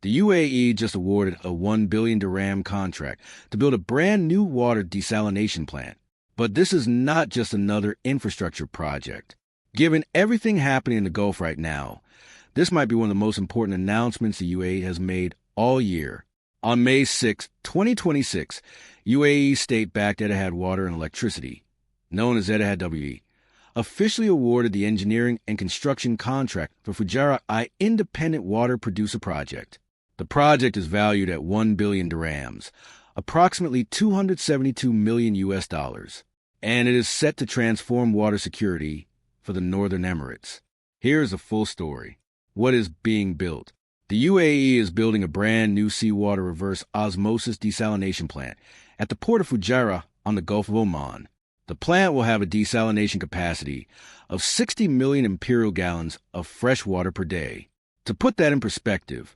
The UAE just awarded a 1 billion dirham contract to build a brand new water desalination plant. But this is not just another infrastructure project. Given everything happening in the Gulf right now, this might be one of the most important announcements the UAE has made all year. On May 6, 2026, UAE state-backed Etihad Water and Electricity, known as Etihad WE, officially awarded the engineering and construction contract for Fujairah I Independent Water Producer Project. The project is valued at 1 billion dirhams, approximately $272 million, and it is set to transform water security for the Northern Emirates. Here's the full story. What is being built? The UAE is building a brand new seawater reverse osmosis desalination plant at the port of Fujairah on the Gulf of Oman. The plant will have a desalination capacity of 60 million imperial gallons of fresh water per day. To put that in perspective,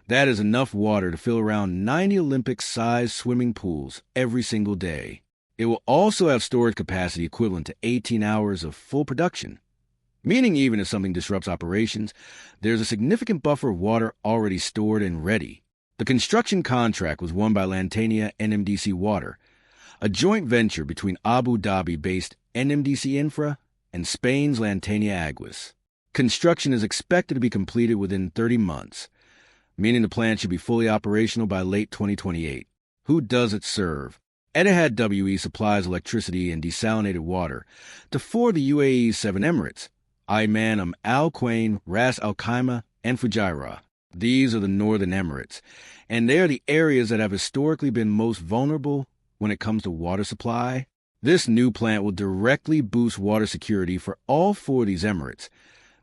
that is enough water to fill around 90 Olympic-sized swimming pools every single day. It will also have storage capacity equivalent to 18 hours of full production, meaning even if something disrupts operations, there's a significant buffer of water already stored and ready. The construction contract was won by Lantania NMDC Water, a joint venture between Abu Dhabi-based NMDC Infra and Spain's Lantania Aguas. Construction is expected to be completed within 30 months, meaning the plant should be fully operational by late 2028. Who does it serve? Etihad WE supplies electricity and desalinated water to 4 of the UAE's 7 emirates, Ayman, Al Quwain, Ras Al Khaimah, and Fujairah. These are the Northern Emirates, and they are the areas that have historically been most vulnerable when it comes to water supply. This new plant will directly boost water security for all 4 of these emirates,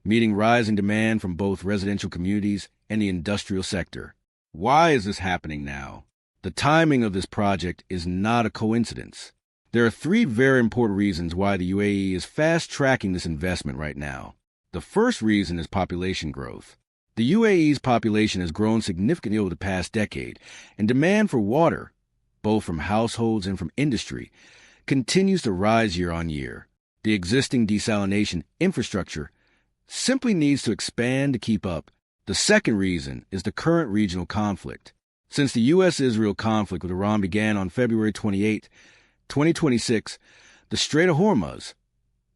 meeting rising demand from both residential communities and the industrial sector. Why is this happening now? The timing of this project is not a coincidence. There are 3 very important reasons why the UAE is fast-tracking this investment right now. The first reason is population growth. The UAE's population has grown significantly over the past decade, and demand for water, both from households and from industry, continues to rise year on year. The existing desalination infrastructure simply needs to expand to keep up. The second reason is the current regional conflict. Since the U.S.-Israel conflict with Iran began on February 28, 2026, the Strait of Hormuz,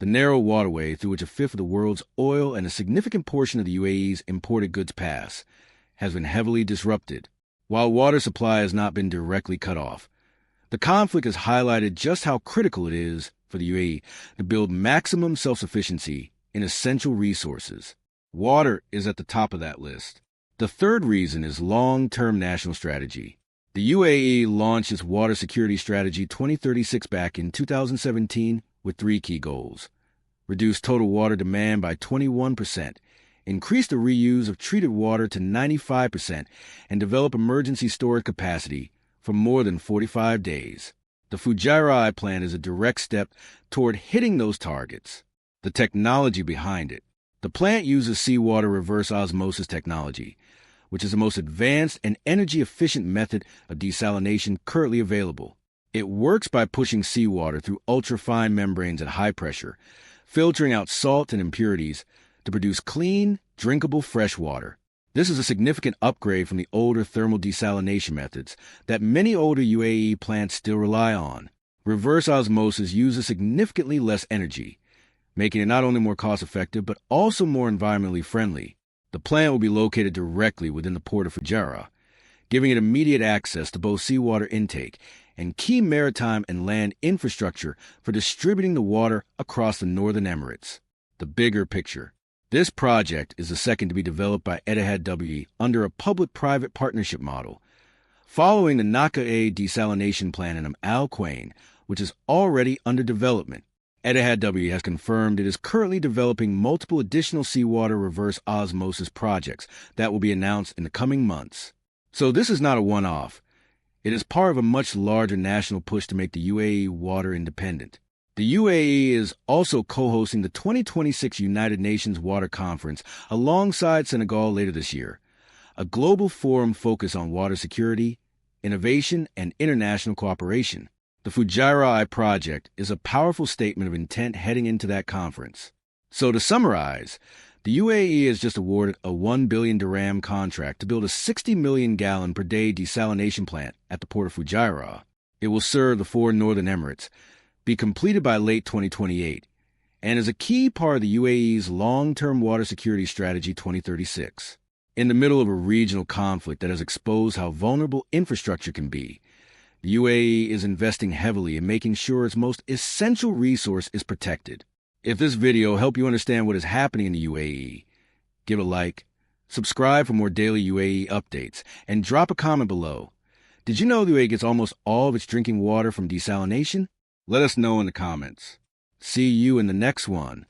the narrow waterway through which a fifth of the world's oil and a significant portion of the UAE's imported goods pass, has been heavily disrupted. While water supply has not been directly cut off, the conflict has highlighted just how critical it is for the UAE to build maximum self-sufficiency in essential resources. Water is at the top of that list. The third reason is long-term national strategy. The UAE launched its Water Security Strategy 2036 back in 2017 with 3 key goals: reduce total water demand by 21%, increase the reuse of treated water to 95%, and develop emergency storage capacity for more than 45 days. The Fujairah I plant is a direct step toward hitting those targets. The technology behind it. The plant uses seawater reverse osmosis technology, which is the most advanced and energy-efficient method of desalination currently available. It works by pushing seawater through ultrafine membranes at high pressure, filtering out salt and impurities to produce clean, drinkable fresh water. This is a significant upgrade from the older thermal desalination methods that many older UAE plants still rely on. Reverse osmosis uses significantly less energy, making it not only more cost-effective but also more environmentally friendly. The plant will be located directly within the port of Fujairah, giving it immediate access to both seawater intake and key maritime and land infrastructure for distributing the water across the Northern Emirates. The bigger picture. This project is the second to be developed by Etihad WE under a public-private partnership model, following the Naka-A desalination plant in Al Quwain, which is already under development. Etihad WE has confirmed it is currently developing multiple additional seawater reverse osmosis projects that will be announced in the coming months. So this is not a one-off. It is part of a much larger national push to make the UAE water independent. The UAE is also co-hosting the 2026 United Nations Water Conference alongside Senegal later this year, a global forum focused on water security, innovation, and international cooperation. The Fujairah I project is a powerful statement of intent heading into that conference. So to summarize, The UAE has just awarded a 1 billion dirham contract to build a 60 million gallon per day desalination plant at the port of Fujairah. It will serve the 4 northern Emirates, be completed by late 2028, and is a key part of the UAE's long-term water security strategy 2036. In the middle of a regional conflict that has exposed how vulnerable infrastructure can be, the UAE is investing heavily in making sure its most essential resource is protected. If this video helped you understand what is happening in the UAE, give it a like, subscribe for more daily UAE updates, and drop a comment below. Did you know the UAE gets almost all of its drinking water from desalination? Let us know in the comments. See you in the next one.